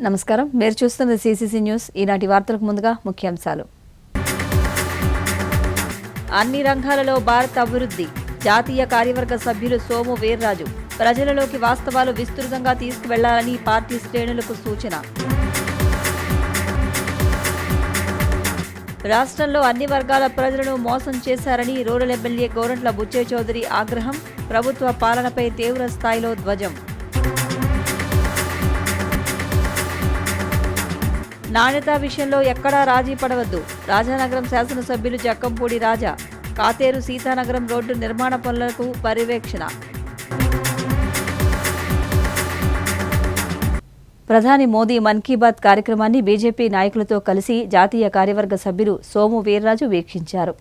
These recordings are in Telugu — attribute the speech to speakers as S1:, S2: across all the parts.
S1: నమస్కారం, మీరు చూస్తున్న సిసిసి న్యూస్. ఈనాటి వార్తలకు ముందుగా ముఖ్యాంశాలు. అన్ని రంగాలలో భారత్ అభివృద్ధి. జాతీయ కార్యవర్గ సభ్యులు సోము వీర్రాజు. ప్రజలలోకి వాస్తవాలు విస్తృతంగా తీసుకువెళ్లాలని పార్టీ శ్రేణులకు సూచన. రాష్ట్రంలో అన్ని వర్గాల ప్రజలను మోసం చేశారని రూరల్ ఎమ్మెల్యే గోరంట్ల బుచ్చయ్య చౌదరి ఆగ్రహం. ప్రభుత్వ పాలనపై తీవ్ర స్థాయిలో ధ్వజం. నాణ్యత విషయంలో ఎక్కడా రాజీ పడవద్దు. రాజానగరం శాసనసభ్యులు జక్కంపూడి రాజా. కాతేరు సీతానగరం రోడ్డు నిర్మాణ పనులకు పర్యవేక్షణ. ప్రధాని మోదీ మన్ కీ బాత్ కార్యక్రమాన్ని బీజేపీ నాయకులతో కలిసి జాతీయ కార్యవర్గ సభ్యులు సోము వీర్రాజు వీక్షించారు.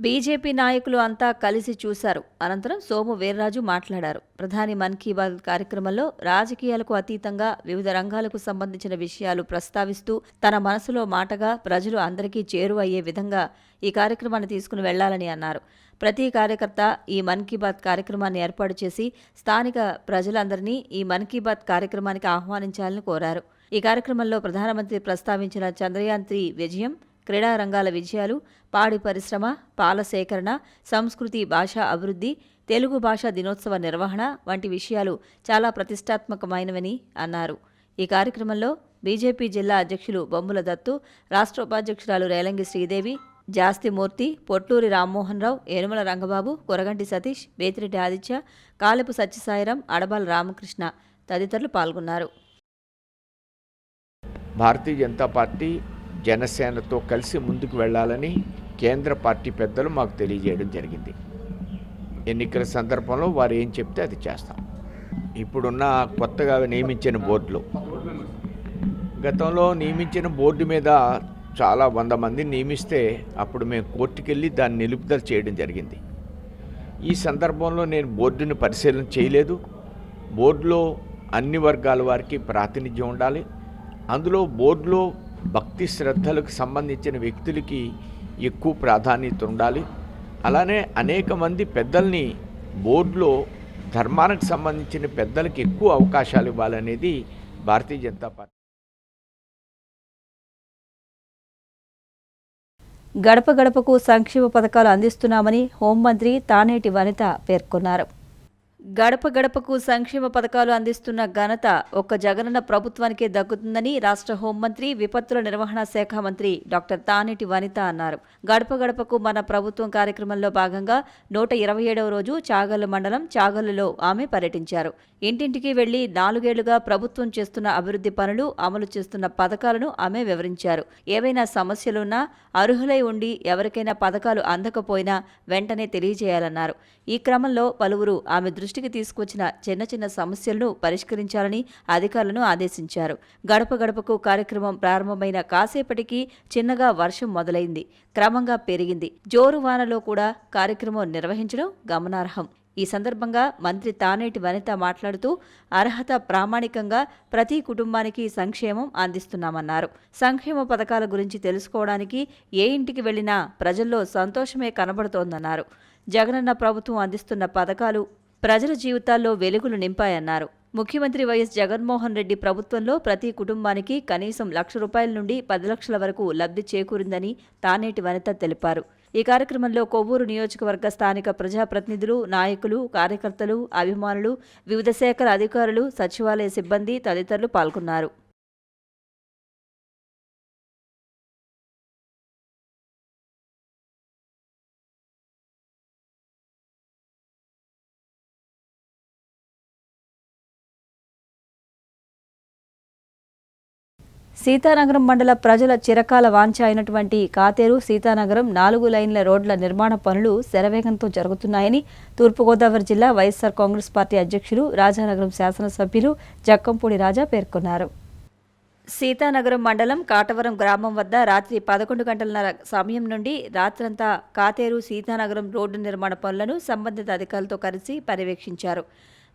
S1: బీజేపీ నాయకులు అంతా కలిసి చూశారు. అనంతరం సోము వీర్రాజు మాట్లాడారు. ప్రధాని మన్ కీ బాత్ కార్యక్రమంలో రాజకీయాలకు అతీతంగా వివిధ రంగాలకు సంబంధించిన విషయాలు ప్రస్తావిస్తూ తన మనసులో మాటగా ప్రజలు అందరికీ చేరువయ్యే విధంగా ఈ కార్యక్రమాన్ని తీసుకుని వెళ్లాలని అన్నారు. ప్రతి కార్యకర్త ఈ మన్ కీ బాత్ కార్యక్రమాన్ని ఏర్పాటు చేసి స్థానిక ప్రజలందరినీ ఈ మన్ కీ బాత్ కార్యక్రమానికి ఆహ్వానించాలని కోరారు. ఈ కార్యక్రమంలో ప్రధానమంత్రి ప్రస్తావించిన చంద్రయాన్ 3 విజయం, క్రీడా రంగాల విజయాలు, పాడి పరిశ్రమ, పాల సేకరణ, సంస్కృతి, భాషా అభివృద్ధి, తెలుగు భాషా దినోత్సవ నిర్వహణ వంటి విషయాలు చాలా ప్రతిష్టాత్మకమైనవని అన్నారు. ఈ కార్యక్రమంలో బీజేపీ జిల్లా అధ్యక్షులు బొమ్ముల దత్తు, రాష్ట్ర ఉపాధ్యక్షురాలు రేలంగి శ్రీదేవి, జాస్తిమూర్తి, పొట్లూరి రామ్మోహన్ రావు, ఏనుమల రంగబాబు, కొరగంటి సతీష్, బేతిరెడ్డి ఆదిత్య, కాలెపు సత్యసాయిరాం, అడబాల రామకృష్ణ తదితరులు పాల్గొన్నారు.
S2: భారతీయ జనతా పార్టీ జనసేనతో కలిసి ముందుకు వెళ్ళాలని కేంద్ర పార్టీ పెద్దలు మాకు తెలియజేయడం జరిగింది. ఎన్నికల సందర్భంలో వారు ఏం చెప్తే అది చేస్తాం. ఇప్పుడున్న కొత్తగా నియమించిన బోర్డులో, గతంలో నియమించిన బోర్డు మీద చాలా 100 మందిని నియమిస్తే అప్పుడు మేము కోర్టుకు వెళ్ళి దాన్ని నిలుపుదల చేయడం జరిగింది. ఈ సందర్భంలో నేను బోర్డుని పరిశీలన చేయలేదు. బోర్డులో అన్ని వర్గాల వారికి ప్రాతినిధ్యం ఉండాలి. అందులో బోర్డులో భక్తి శ్రద్ధలకు సంబంధించిన వ్యక్తులకి ఎక్కువ ప్రాధాన్యత ఉండాలి. అలానే అనేక మంది పెద్దల్ని బోర్డులో ధర్మానికి సంబంధించిన పెద్దలకు ఎక్కువ అవకాశాలు ఇవ్వాలనేది భారతీయ జనతా పార్టీ.
S1: గడప గడపకు సంక్షేమ పథకాలు అందిస్తున్నామని హోంమంత్రి తానేటి వనిత పేర్కొన్నారు. గడప గడపకు సంక్షేమ పథకాలు అందిస్తున్న ఘనత ఒక్క జగనన్న ప్రభుత్వానికే దక్కుతుందని రాష్ట్ర హోంమంత్రి, విపత్తుల నిర్వహణ శాఖ మంత్రి డాక్టర్ తానేటి వనిత అన్నారు. గడప గడపకు మన ప్రభుత్వం కార్యక్రమంలో భాగంగా 127వ రోజు చాగల్లు మండలం చాగల్లులో ఆమె పర్యటించారు. ఇంటింటికి వెళ్లి 4 ఏళ్లుగా ప్రభుత్వం చేస్తున్న అభివృద్ధి పనులు, అమలు చేస్తున్న పథకాలను ఆమె వివరించారు. ఏవైనా సమస్యలున్నా, అర్హులై ఉండి ఎవరికైనా పథకాలు అందకపోయినా వెంటనే తెలియజేయాలన్నారు. ఈ క్రమంలో పలువురు ఆమె దృష్టికి తీసుకొచ్చిన చిన్న చిన్న సమస్యలను పరిష్కరించాలని అధికారులను ఆదేశించారు. గడప గడపకు కార్యక్రమం ప్రారంభమైన కాసేపటికి చిన్నగా వర్షం మొదలైంది. క్రమంగా పెరిగింది. జోరు వానలో కూడా కార్యక్రమం నిర్వహించడం గమనార్హం. ఈ సందర్భంగా మంత్రి తానేటి వనిత మాట్లాడుతూ అర్హత ప్రామాణికంగా ప్రతి కుటుంబానికి సంక్షేమం అందిస్తున్నామన్నారు. సంక్షేమ పథకాల గురించి తెలుసుకోవడానికి ఏ ఇంటికి వెళ్లినా ప్రజల్లో సంతోషమే కనబడుతోందన్నారు. జగనన్న ప్రభుత్వం అందిస్తున్న పథకాలు ప్రజల జీవితాల్లో వెలుగులు నింపాయన్నారు. ముఖ్యమంత్రి వైఎస్ జగన్మోహన్ రెడ్డి ప్రభుత్వంలో ప్రతి కుటుంబానికి కనీసం ₹1,00,000 నుండి 10 లక్షల వరకు లబ్ధి చేకూరిందని తానేటి వనిత తెలిపారు. ఈ కార్యక్రమంలో కొవ్వూరు నియోజకవర్గ స్థానిక ప్రజాప్రతినిధులు, నాయకులు, కార్యకర్తలు, అభిమానులు, వివిధ శాఖల అధికారులు, సచివాలయ సిబ్బంది తదితరులు పాల్గొన్నారు. సీతానగరం మండల ప్రజల చిరకాల వాంఛ అయినటువంటి కాతేరు సీతానగరం 4 లైన్ల రోడ్ల నిర్మాణ పనులు శరవేగంతో జరుగుతున్నాయని తూర్పుగోదావరి జిల్లా వైఎస్ఆర్ కాంగ్రెస్ పార్టీ అధ్యక్షులు, రాజానగరం శాసనసభ్యులు జక్కంపూడి రాజా పేర్కొన్నారు. సీతానగరం మండలం కాటవరం గ్రామం వద్ద రాత్రి 11 గంటలన్నర సమయం నుండి రాత్రంతా కాతేరు సీతానగరం రోడ్డు నిర్మాణ పనులను సంబంధిత అధికారులతో కలిసి పర్యవేక్షించారు.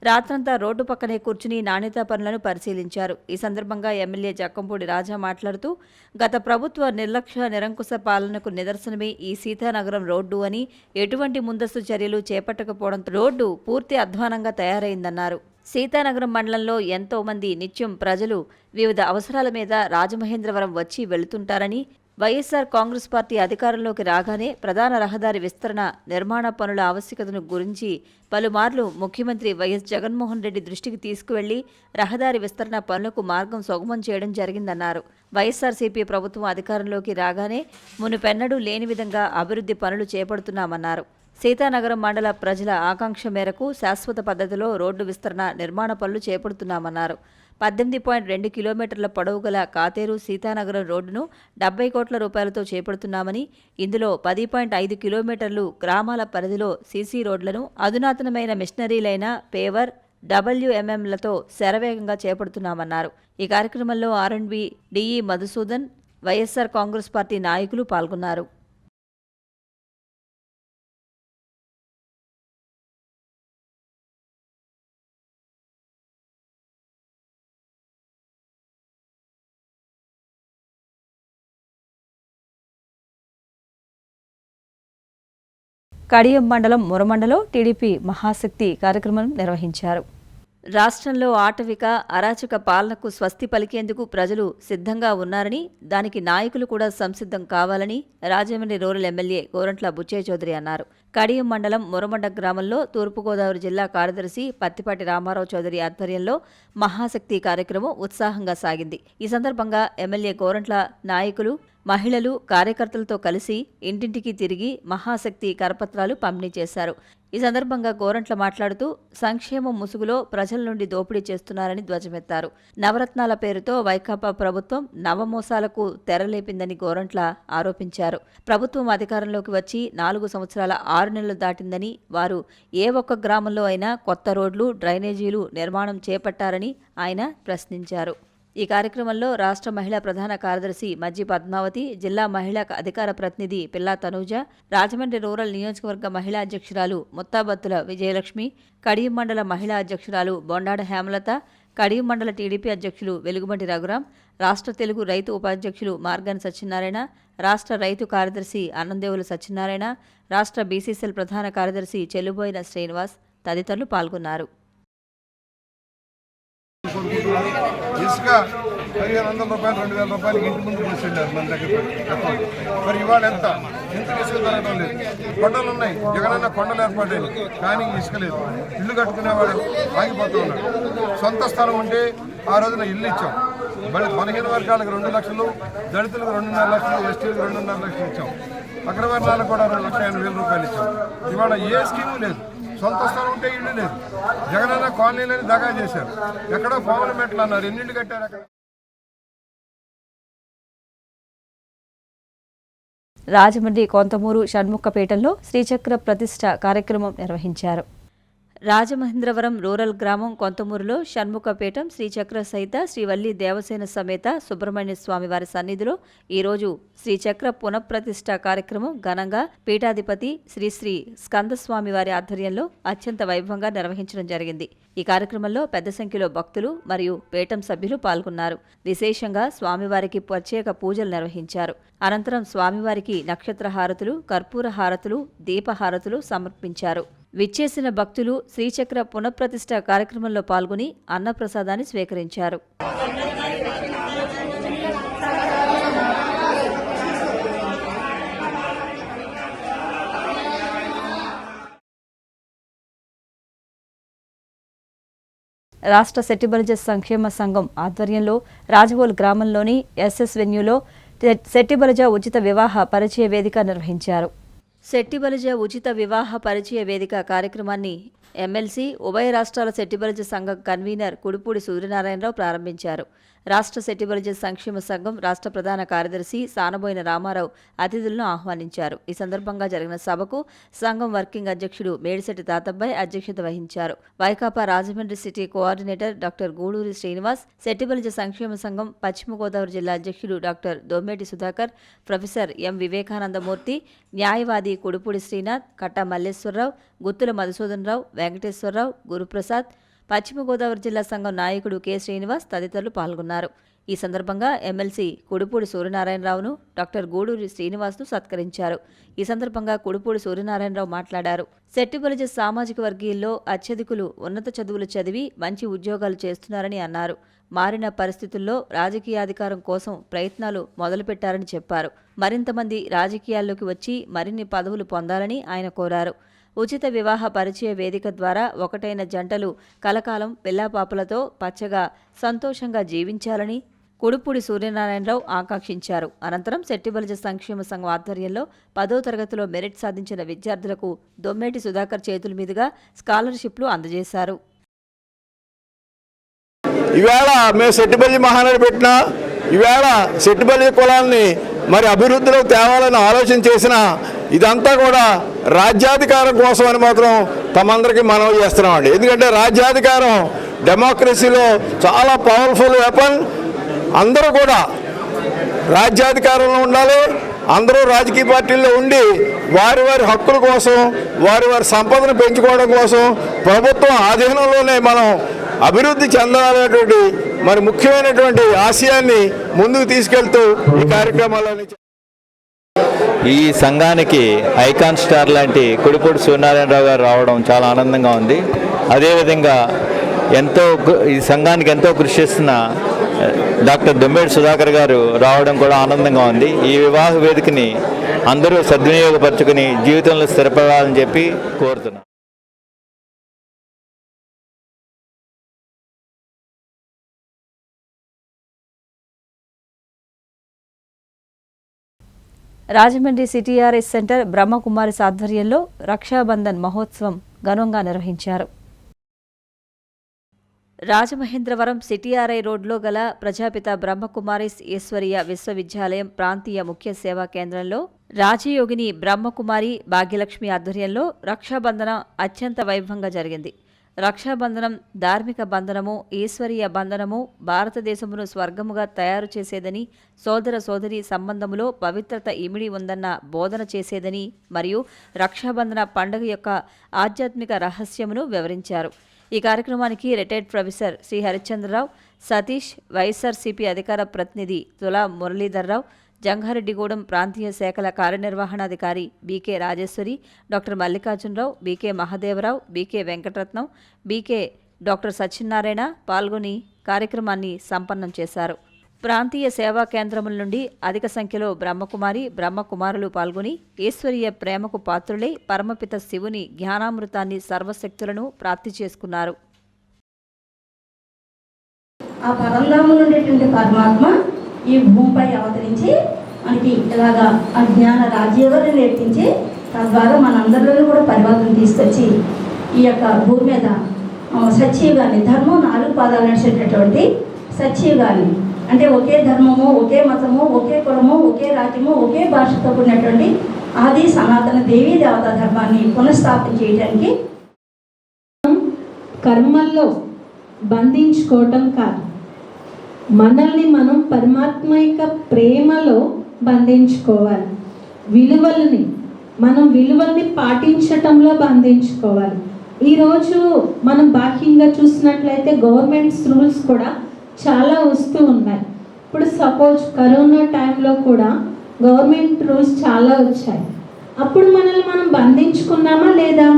S1: రాత్రంతా రోడ్డు పక్కనే కూర్చుని నాణ్యతా పనులను పరిశీలించారు. ఈ సందర్భంగా ఎమ్మెల్యే జక్కంపూడి రాజా మాట్లాడుతూ గత ప్రభుత్వ నిర్లక్ష్య నిరంకుశ పాలనకు నిదర్శనమే ఈ సీతానగరం రోడ్డు అని, ఎటువంటి ముందస్తు చర్యలు చేపట్టకపోవడంతో రోడ్డు పూర్తి అధ్వానంగా తయారైందన్నారు. సీతానగరం మండలంలో ఎంతో మంది నిత్యం ప్రజలు వివిధ అవసరాల మీద రాజమహేంద్రవరం వచ్చి వెళుతుంటారని, వైఎస్సార్ కాంగ్రెస్ పార్టీ అధికారంలోకి రాగానే ప్రధాన రహదారి విస్తరణ, నిర్మాణ పనుల ఆవశ్యకతను గురించి పలుమార్లు ముఖ్యమంత్రి వైఎస్ జగన్మోహన్ రెడ్డి దృష్టికి తీసుకువెళ్లి రహదారి విస్తరణ పనులకు మార్గం సుగమం చేయడం జరిగిందన్నారు. వైఎస్సార్సీపీ ప్రభుత్వం అధికారంలోకి రాగానే మునుపెన్నడూ లేని విధంగా అభివృద్ధి పనులు చేపడుతున్నామన్నారు. సీతానగరం మండల ప్రజల ఆకాంక్ష మేరకు శాశ్వత పద్ధతిలో రోడ్డు విస్తరణ, నిర్మాణ పనులు చేపడుతున్నామన్నారు. 18.2 కిలోమీటర్ల పొడవు గల కాతేరు సీతానగరం రోడ్డును 70 కోట్ల రూపాయలతో చేపడుతున్నామని, ఇందులో 10.5 కిలోమీటర్లు గ్రామాల పరిధిలో సీసీ రోడ్లను అధునాతనమైన మిషనరీలైన పేవర్, WMMలతో శరవేగంగా చేపడుతున్నామన్నారు. ఈ కార్యక్రమంలో R&B DE Madhusudan, YSR Congress party నాయకులు పాల్గొన్నారు. కడియం మండలం మురమండలో టీడీపీ మహాశక్తి కార్యక్రమం నిర్వహించారు. రాష్ట్రంలో ఆటవిక, అరాచక పాలనకు స్వస్తి పలికేందుకు ప్రజలు సిద్ధంగా ఉన్నారని, దానికి నాయకులు కూడా సంసిద్ధం కావాలని రాజమండ్రి రూరల్ ఎమ్మెల్యే గోరంట్ల బుచ్చయ్య చౌదరి అన్నారు. కడియం మండలం మురమండ గ్రామంలో తూర్పుగోదావరి జిల్లా కార్యదర్శి పత్తిపాటి రామారావు చౌదరి ఆధ్వర్యంలో మహాశక్తి కార్యక్రమం ఉత్సాహంగా సాగింది. ఈ సందర్భంగా ఎమ్మెల్యే గోరంట్ల నాయకులు, మహిళలు, కార్యకర్తలతో కలిసి ఇంటింటికి తిరిగి మహాశక్తి కరపత్రాలు పంపిణీ చేశారు. ఈ సందర్భంగా గోరంట్ల మాట్లాడుతూ సంక్షేమం ముసుగులో ప్రజల నుండి దోపిడీ చేస్తున్నారని ధ్వజమెత్తారు. నవరత్నాల పేరుతో వైకాపా ప్రభుత్వం నవమోసాలకు తెరలేపిందని గోరంట్ల ఆరోపించారు. ప్రభుత్వం అధికారంలోకి వచ్చి 4 సంవత్సరాల 6 నెలలు దాటిందని, వారు ఏ ఒక్క గ్రామంలో అయినా కొత్త రోడ్లు, డ్రైనేజీలు నిర్మాణం చేపట్టారని ఆయన ప్రశ్నించారు. ఈ కార్యక్రమంలో రాష్ట్ర మహిళా ప్రధాన కార్యదర్శి మజ్జి పద్మావతి, జిల్లా మహిళా అధికార ప్రతినిధి పిల్లా తనూజ, రాజమండ్రి రూరల్ నియోజకవర్గ మహిళా అధ్యక్షురాలు ముత్తాబత్తుల విజయలక్ష్మి, కడియం మండల మహిళా అధ్యక్షురాలు బొండాడ హేమలత, కడియం మండల టీడీపీ అధ్యక్షులు వెలుగుబంటి రఘురాం, రాష్ట్ర తెలుగు రైతు ఉపాధ్యక్షులు మార్గాని సత్యనారాయణ, రాష్ట్ర రైతు కార్యదర్శి అన్నందేవులు సత్యనారాయణ, రాష్ట్ర బీసీసీఎల్ ప్రధాన కార్యదర్శి చెల్లుబోయిన శ్రీనివాస్ తదితరులు పాల్గొన్నారు.
S3: ఇసుక 1500 రూపాయలు, 2000 రూపాయలకి ఇంటి ముందు తీసుకెళ్ళారు మన దగ్గర. మరి ఇవాళ ఎంత ఇసుక దొరకడం లేదు. కొండలు ఉన్నాయి, జగనన్న కొండలు ఏర్పడ్డాయి, కానీ ఇసుక లేదు. ఇల్లు కట్టుకునేవాడు ఆగిపోతూ ఉన్నాడు. సొంత స్థలం ఉంటే ఆ రోజున ఇల్లు ఇచ్చాం. బలహీన వర్గాలకు 2 లక్షలు, దళితులకు 2.5 లక్షలు, ఎస్టీలకు 2.5 లక్షలు ఇచ్చాం. అగ్రవర్ణాలకు కూడా 2,80,000 రూపాయలు ఇచ్చాం. ఇవాళ ఏ స్కీము లేదు. సొంత స్థలం ఉంటే ఇల్లు లేదు. జగనన్న కాలనీలని దగా చేశారు. ఎక్కడో పార్లమెంట్లు అన్నారు, ఎన్నిళ్ళు కట్టారు అక్కడ.
S1: రాజమండ్రి కొంతమూరు షణ్ముఖపేటలో శ్రీచక్ర ప్రతిష్ఠ కార్యక్రమం నిర్వహించారు. రాజమహేంద్రవరం రూరల్ గ్రామం కొంతమూరులో షణ్ముఖపేటం శ్రీచక్ర సహిత శ్రీవల్లి దేవసేన సమేత సుబ్రహ్మణ్య స్వామి వారి సన్నిధిలో ఈరోజు శ్రీచక్ర పునఃప్రతిష్ఠ కార్యక్రమం ఘనంగా పీఠాధిపతి శ్రీ శ్రీ స్కందస్వామి వారి ఆధ్వర్యంలో అత్యంత వైభవంగా నిర్వహించడం జరిగింది. ఈ కార్యక్రమంలో పెద్ద సంఖ్యలో భక్తులు మరియు పీఠం సభ్యులు పాల్గొన్నారు. విశేషంగా స్వామివారికి ప్రత్యేక పూజలు నిర్వహించారు. అనంతరం స్వామివారికి నక్షత్ర హారతులు, కర్పూర హారతులు, దీపహారతులు సమర్పించారు. విచ్చేసిన భక్తులు శ్రీచక్ర పునఃప్రతిష్ఠ కార్యక్రమంలో పాల్గొని అన్నప్రసాదాన్ని స్వీకరించారు. రాష్ట్ర సెట్టిబలిజ సంక్షేమ సంఘం ఆధ్వర్యంలో రాజవోల్ గ్రామంలోని ఎస్ఎస్ వెన్యూలో సెట్టిబలిజ ఉచిత వివాహ పరిచయ వేదిక నిర్వహించారు. సెట్టిబలిజ ఉచిత వివాహ పరిచయ వేదిక కార్యక్రమాన్ని ఎమ్మెల్సీ, ఉభయ రాష్ట్రాల సెట్టిబలిజ సంఘం కన్వీనర్ కుడుపూడి సూర్యనారాయణరావు ప్రారంభించారు. రాష్ట్ర సెట్టిబలిజ సంక్షేమ సంఘం రాష్ట్ర ప్రధాన కార్యదర్శి సానబోయిన రామారావు అతిథులను ఆహ్వానించారు. ఈ సందర్భంగా జరిగిన సభకు సంఘం వర్కింగ్ అధ్యక్షుడు మేడిశెట్టి తాతబ్బాయి అధ్యక్షత వహించారు. Vaikapa Rajahmundry city coordinator doctor Guduri Srinivas, Settibalija సంక్షేమ సంఘం పశ్చిమ గోదావరి జిల్లా అధ్యక్షుడు డాక్టర్ దొమ్మేటి సుధాకర్, ప్రొఫెసర్ ఎం వివేకానందమూర్తి, న్యాయవాది కుడుపూడి శ్రీనాథ్, కట్టా మల్లేశ్వరరావు, గుత్తుల మధుసూదనరావు, వెంకటేశ్వరరావు, గురుప్రసాద్, పశ్చిమ గోదావరి జిల్లా సంఘం నాయకుడు కె శ్రీనివాస్ తదితరులు పాల్గొన్నారు. ఈ సందర్భంగా ఎమ్మెల్సీ కుడుపూడి సూర్యనారాయణరావును డాక్టర్ గూడూరి శ్రీనివాస్ను సత్కరించారు. ఈ సందర్భంగా కుడుపూడి సూర్యనారాయణరావు మాట్లాడారు. సెట్టిబలిజ సామాజిక వర్గీయుల్లో అత్యధికులు ఉన్నత చదువులు చదివి మంచి ఉద్యోగాలు చేస్తున్నారని అన్నారు. మారిన పరిస్థితుల్లో రాజకీయాధికారం కోసం ప్రయత్నాలు మొదలుపెట్టారని చెప్పారు. మరింత మంది రాజకీయాల్లోకి వచ్చి మరిన్ని పదవులు పొందాలని ఆయన కోరారు. ఉచిత వివాహ పరిచయ వేదిక ద్వారా ఒకటైన జంటలు కలకాలం పిల్లాపాపలతో పచ్చగా సంతోషంగా జీవించాలని కుడుపూడి సూర్యనారాయణరావు ఆకాంక్షించారు. అనంతరం సెట్టిబలిజ సంక్షేమ సంఘం ఆధ్వర్యంలో 10వ తరగతిలో మెరిట్ సాధించిన విద్యార్థులకు దొమ్మేటి సుధాకర్ చేతుల మీదుగా స్కాలర్షిప్లు అందజేశారు.
S4: ఈవేళ మేము సెట్టిబలిజ మహానాడు పెట్టినా ఈవేళ సెట్టిబలిజ కులాన్ని మరి అభివృద్ధిలో తేవాలని ఆలోచన చేసిన ఇదంతా కూడా రాజ్యాధికారం కోసం అని మాత్రం తమందరికీ మనవి చేస్తున్నామండి. ఎందుకంటే రాజ్యాధికారం డెమోక్రసీలో చాలా పవర్ఫుల్ వెపన్. అందరూ కూడా రాజ్యాధికారంలో ఉండాలి. అందరూ రాజకీయ పార్టీల్లో ఉండి వారి వారి హక్కుల కోసం వారి వారి సంపదను పెంచుకోవడం కోసం ప్రభుత్వం ఆధీనంలోనే మనం అభివృద్ధి చెందాలనేటువంటి మరి ముఖ్యమైనటువంటి ఆశయాన్ని ముందుకు తీసుకెళ్తూ ఈ కార్యక్రమాలని
S5: ఈ సంఘానికి ఐకాన్ స్టార్ లాంటి కుడుపూడి సూర్యనారాయణరావు గారు రావడం చాలా ఆనందంగా ఉంది. అదేవిధంగా ఈ సంఘానికి ఎంతో కృషి చేస్తున్న డాక్టర్ దొమ్మేటి సుధాకర్ గారు రావడం కూడా ఆనందంగా ఉంది. ఈ వివాహ వేదికని అందరూ సద్వినియోగపరచుకుని జీవితంలో స్థిరపడాలని చెప్పి కోరుతున్నాను.
S1: రాజమండ్రి సిటీఆర్ఎస్ సెంటర్ బ్రహ్మకుమారిస్ ఆధ్వర్యంలో రక్షాబంధన్ మహోత్సవం ఘనంగా నిర్వహించారు. రాజమహేంద్రవరం సిటీఆర్ఐ రోడ్లో గల ప్రజాపిత బ్రహ్మకుమారిస్ ఈశ్వరీయ విశ్వవిద్యాలయం ప్రాంతీయ ముఖ్య సేవా కేంద్రంలో రాజయోగిని బ్రహ్మకుమారి భాగ్యలక్ష్మి ఆధ్వర్యంలో రక్షాబంధన అత్యంత వైభవంగా జరిగింది. రక్షాబంధనం ధార్మిక బంధనము, ఈశ్వరీయ బంధనము భారతదేశమును స్వర్గముగా తయారు చేసేదని, సోదర సోదరి సంబంధములో పవిత్రత ఇమిడి ఉందన్న బోధన చేసేదని మరియు రక్షాబంధన పండుగ యొక్క ఆధ్యాత్మిక రహస్యమును వివరించారు. ఈ కార్యక్రమానికి రిటైర్డ్ ప్రొఫెసర్ శ్రీ హరిశ్చంద్రరావు, సతీష్, వైఎస్ఆర్సీపీ అధికార ప్రతినిధి తులా మురళీధర్రావు, జంగారెడ్డిగూడెం ప్రాంతీయ శాఖల కార్యనిర్వహణాధికారి BK Rajeshwari, doctor Mallikarjunarao, BK Mahadevarao, BK Venkataratnam, BK doctor Satyanarayana పాల్గొని కార్యక్రమాన్ని సంపన్నం చేశారు. ప్రాంతీయ సేవా కేంద్రముల నుండి అధిక సంఖ్యలో బ్రహ్మకుమారి బ్రహ్మకుమారులు పాల్గొని ఈశ్వరీయ ప్రేమకు పాత్రులై పరమపిత శివుని జ్ఞానామృతాన్ని సర్వశక్తులను ప్రాప్తి చేసుకున్నారు.
S6: ఆ పరంధామం ఉండేటువంటి పరమాత్మ ఈ భూమిపై అవతరించి మనకి ఇలాగా ఆ జ్ఞాన రాజ్యోగాన్ని నేర్పించి తద్వారా మనందరిలో కూడా పరివర్తన తీసుకొచ్చి ఈ యొక్క భూమి మీద సత్యయుగాన్ని ధర్మం 4 పాదాలు నడిచేటటువంటి సత్యయుగాన్ని అంటే ఒకే ధర్మము, ఒకే మతము, ఒకే కులము, ఒకే రాజ్యము, ఒకే భాషతో కూడినటువంటి ఆది సనాతన దేవీ దేవతా ధర్మాన్ని పునఃస్థాపన చేయడానికి
S7: కర్మల్లో బంధించుకోవటం కాదు, మనల్ని మనం పరమాత్మిక ప్రేమలో బంధించుకోవాలి. విలువల్ని పాటించటంలో బంధించుకోవాలి. ఈరోజు మనం బాహ్యంగా చూసినట్లయితే గవర్నమెంట్స్ రూల్స్ కూడా చాలా వస్తూ ఉన్నాయి. ఇప్పుడు సపోజ్ కరోనా టైంలో కూడా గవర్నమెంట్ రూల్స్ చాలా వచ్చాయి. అప్పుడు మనల్ని మనం బంధించుకున్నామా లేదా?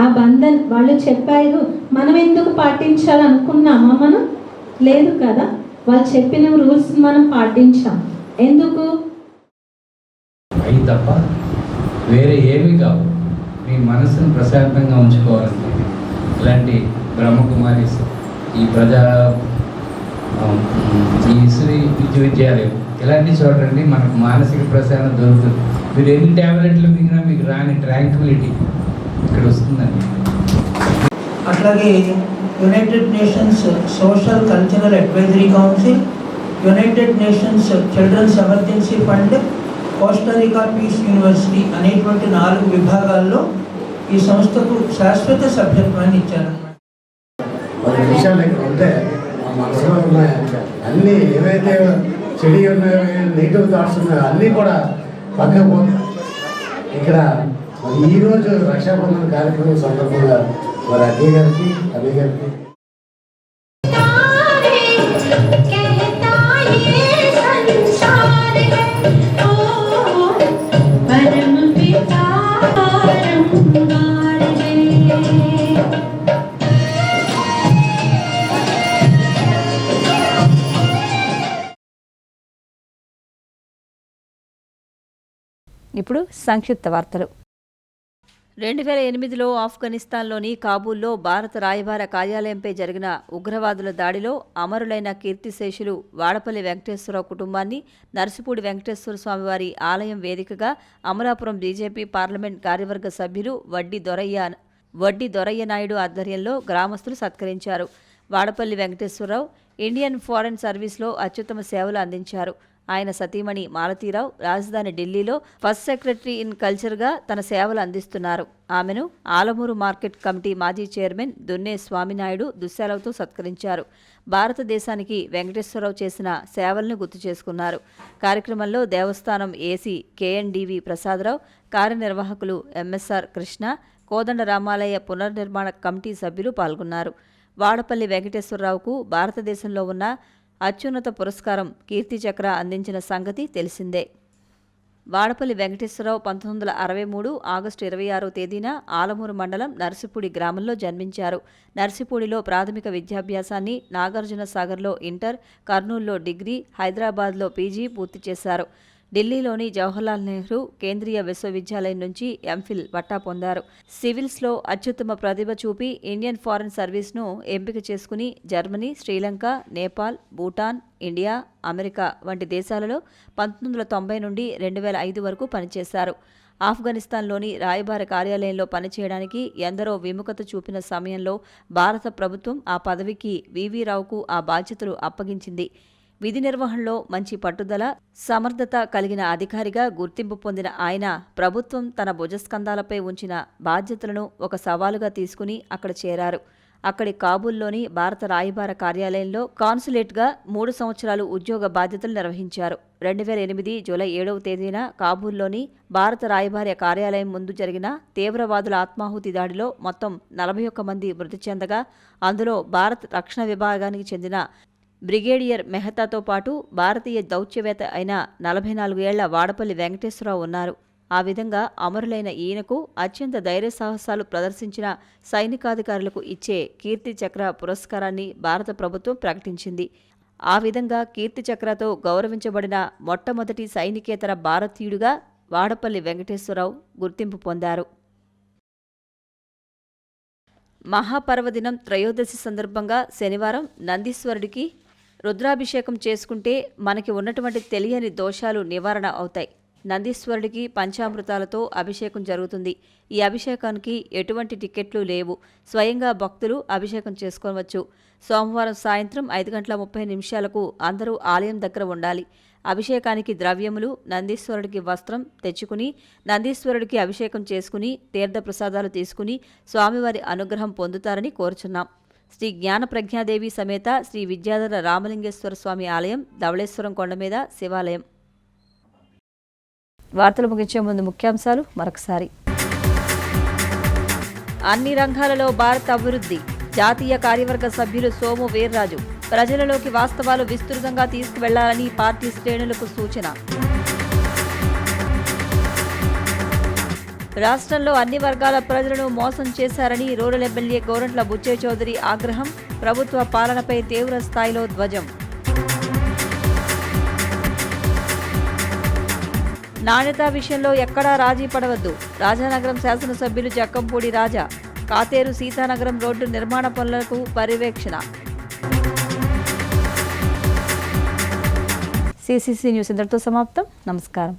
S7: ఆ బంధన్ వాళ్ళు చెప్పారు, మనం ఎందుకు పాటించాలనుకున్నామా? మనం లేదు కదా. వాళ్ళు చెప్పిన రూల్స్ మనం పాటించాం. ఎందుకు?
S8: అవి తప్ప వేరే ఏమీ కావు. మీ మనసును ప్రశాంతంగా ఉంచుకోవాలంటే ఇలాంటి బ్రహ్మకుమారిస్ ఈ శ్రీ విశ్వవిద్యాలయం ఇలాంటి చూడండి మనకు మానసిక ప్రశాంతత దొరుకుతుంది. మీరు ఎన్ని ట్యాబ్లెట్లు మింగినా మీకు రాని ట్రాంక్విలిటీ ఇక్కడ వస్తుందండి.
S9: అట్లాగే United Nations Social Cultural Advisory Council, United Nations Children's Emergency Fund, Costa Rica Peace University అనేటువంటి 4 విభాగాల్లో ఈ సంస్థకు శాశ్వత సభ్యత్వాన్ని ఇచ్చారన్నమాట.
S10: కొన్ని విషయాలు ఇక్కడ ఉంటే మా మనసులో ఉన్నాయి అన్నీ ఏవైతే చెడి ఉన్నాయో, నెగిటివ్ థాట్స్ ఉన్నాయో అన్నీ కూడా పక్కకు పోతాయి. ఇక్కడ ఈరోజు రక్షాబంధన కార్యక్రమం సందర్భంగా మరి అజయ్ గారికి
S1: ఇప్పుడు సంక్షిప్త వార్తలు. 2008లో ఆఫ్ఘనిస్తాన్లోని కాబూల్లో భారత రాయబార కార్యాలయంపై జరిగిన ఉగ్రవాదుల దాడిలో అమరులైన కీర్తిశేషులు వాడపల్లి వెంకటేశ్వరరావు కుటుంబాన్ని నర్సిపూడి వెంకటేశ్వర స్వామివారి ఆలయం వేదికగా అమలాపురం బీజేపీ పార్లమెంట్ కార్యవర్గ సభ్యులు వడ్డీ దొరయ్య నాయుడు ఆధ్వర్యంలో గ్రామస్తులు సత్కరించారు. వాడపల్లి వెంకటేశ్వరరావు ఇండియన్ ఫారెన్ సర్వీస్లో అత్యుత్తమ సేవలు అందించారు. ఆయన సతీమణి మాలతీరావు రాజధాని ఢిల్లీలో ఫస్ట్ సెక్రటరీ ఇన్ కల్చర్గా తన సేవలు అందిస్తున్నారు. ఆమెను ఆలమూరు మార్కెట్ కమిటీ మాజీ చైర్మన్ దున్నే స్వామినాయుడు దుశ్శాలతో సత్కరించారు. భారతదేశానికి వెంకటేశ్వరరావు చేసిన సేవలను గుర్తు చేసుకున్నారు. కార్యక్రమంలో దేవస్థానం ఏసీ కేఎన్డివి ప్రసాదరావు, కార్యనిర్వాహకులు ఎంఎస్ఆర్ కృష్ణ, కోదండ రామాలయ పునర్నిర్మాణ కమిటీ సభ్యులు పాల్గొన్నారు. వాడపల్లి వెంకటేశ్వరరావుకు భారతదేశంలో ఉన్న అత్యున్నత పురస్కారం కీర్తి చక్ర అందించిన సంగతి తెలిసిందే. వాడపల్లి వెంకటేశ్వరరావు 1963 ఆగస్టు 26వ తేదీన ఆలమూరు మండలం నర్సిపూడి గ్రామంలో జన్మించారు. నర్సిపూడిలో ప్రాథమిక విద్యాభ్యాసాన్ని, నాగార్జున సాగర్లో ఇంటర్, కర్నూలులో డిగ్రీ, హైదరాబాద్లో పీజీ పూర్తి చేశారు. ఢిల్లీలోని జవహర్లాల్ నెహ్రూ కేంద్రీయ విశ్వవిద్యాలయం నుంచి ఎంఫిల్ పట్టా పొందారు. సివిల్స్లో అత్యుత్తమ ప్రతిభ చూపి ఇండియన్ ఫారెన్ సర్వీస్ను ఎంపిక చేసుకుని Germany, Sri Lanka, Nepal, Bhutan, India, America వంటి దేశాలలో 1990 నుండి 2005 వరకు పనిచేశారు. ఆఫ్ఘనిస్తాన్లోని రాయబార కార్యాలయంలో పనిచేయడానికి ఎందరో విముఖత చూపిన సమయంలో భారత ప్రభుత్వం ఆ పదవికి వివి రావుకు ఆ బాధ్యతలు అప్పగించింది. విధి నిర్వహణలో మంచి పట్టుదల, సమర్థత కలిగిన అధికారిగా గుర్తింపు పొందిన ఆయన ప్రభుత్వం తన భుజస్కంధాలపై ఉంచిన బాధ్యతలను ఒక సవాలుగా తీసుకుని అక్కడ చేరారు. అక్కడి కాబూల్లోని భారత రాయబార కార్యాలయంలో కాన్సులేట్గా 3 సంవత్సరాలు ఉద్యోగ బాధ్యతలు నిర్వహించారు. 2008 జూలై 7వ తేదీన కాబూల్లోని భారత రాయబార కార్యాలయం ముందు జరిగిన తీవ్రవాదుల ఆత్మాహుతి దాడిలో మొత్తం 41 మంది మృతి చెందగా అందులో భారత రక్షణ విభాగానికి చెందిన బ్రిగేడియర్ మెహతాతో పాటు భారతీయ దౌత్యవేత్త అయిన 44 ఏళ్ల వాడపల్లి వెంకటేశ్వరరావు ఉన్నారు. ఆ విధంగా అమరులైన ఈయనకు అత్యంత ధైర్య సాహసాలు ప్రదర్శించిన సైనికాధికారులకు ఇచ్చే కీర్తి చక్ర పురస్కారాన్ని భారత ప్రభుత్వం ప్రకటించింది. ఆ విధంగా కీర్తి చక్రతో గౌరవించబడిన మొట్టమొదటి సైనికేతర భారతీయుడిగా వాడపల్లి వెంకటేశ్వరరావు గుర్తింపు పొందారు. మహాపర్వదినం త్రయోదశి సందర్భంగా శనివారం నందీశ్వరుడికి రుద్రాభిషేకం చేసుకుంటే మనకి ఉన్నటువంటి తెలియని దోషాలు నివారణ అవుతాయి. నందీశ్వరుడికి పంచామృతాలతో అభిషేకం జరుగుతుంది. ఈ అభిషేకానికి ఎటువంటి టికెట్లు లేవు. స్వయంగా భక్తులు అభిషేకం చేసుకోవచ్చు. సోమవారం సాయంత్రం 5:30 అందరూ ఆలయం దగ్గర ఉండాలి. అభిషేకానికి ద్రవ్యములు, నందీశ్వరుడికి వస్త్రం తెచ్చుకుని నందీశ్వరుడికి అభిషేకం చేసుకుని తీర్థప్రసాదాలు తీసుకుని స్వామివారి అనుగ్రహం పొందుతారని కోరుచున్నాం. శ్రీ జ్ఞానప్రజ్ఞాదేవి సమేత శ్రీ విద్యాధర రామలింగేశ్వర స్వామి ఆలయం, ధవళేశ్వరం కొండ మీద శివాలయం. వార్తలు ముగించే ముందు ముఖ్యాంశాలు మరొకసారి. అన్ని రంగాలలో భారత అభివృద్ధి. జాతీయ కార్యవర్గ సభ్యులు సోము వీర్రాజు. ప్రజలలోకి వాస్తవాలు విస్తృతంగా తీసుకువెళ్లాలని పార్టీ శ్రేణులకు సూచన. రాష్ట్రంలో అన్ని వర్గాల ప్రజలను మోసం చేశారని రూరల్ ఎమ్మెల్యే గోరంట్ల బుచ్చయ్య చౌదరి ఆగ్రహం. ప్రభుత్వ పాలనపై తీవ్ర స్థాయిలో ధ్వజం. నాణ్యత విషయంలో ఎక్కడా రాజీ పడవద్దు. రాజానగరం శాసనసభ్యులు జక్కంపూడి రాజా. కాతేరు సీతానగరం రోడ్డు నిర్మాణ పనులకు పర్యవేక్షణ. సిసిసి న్యూస్ ఇంతటితో సమాప్తం. నమస్కారం.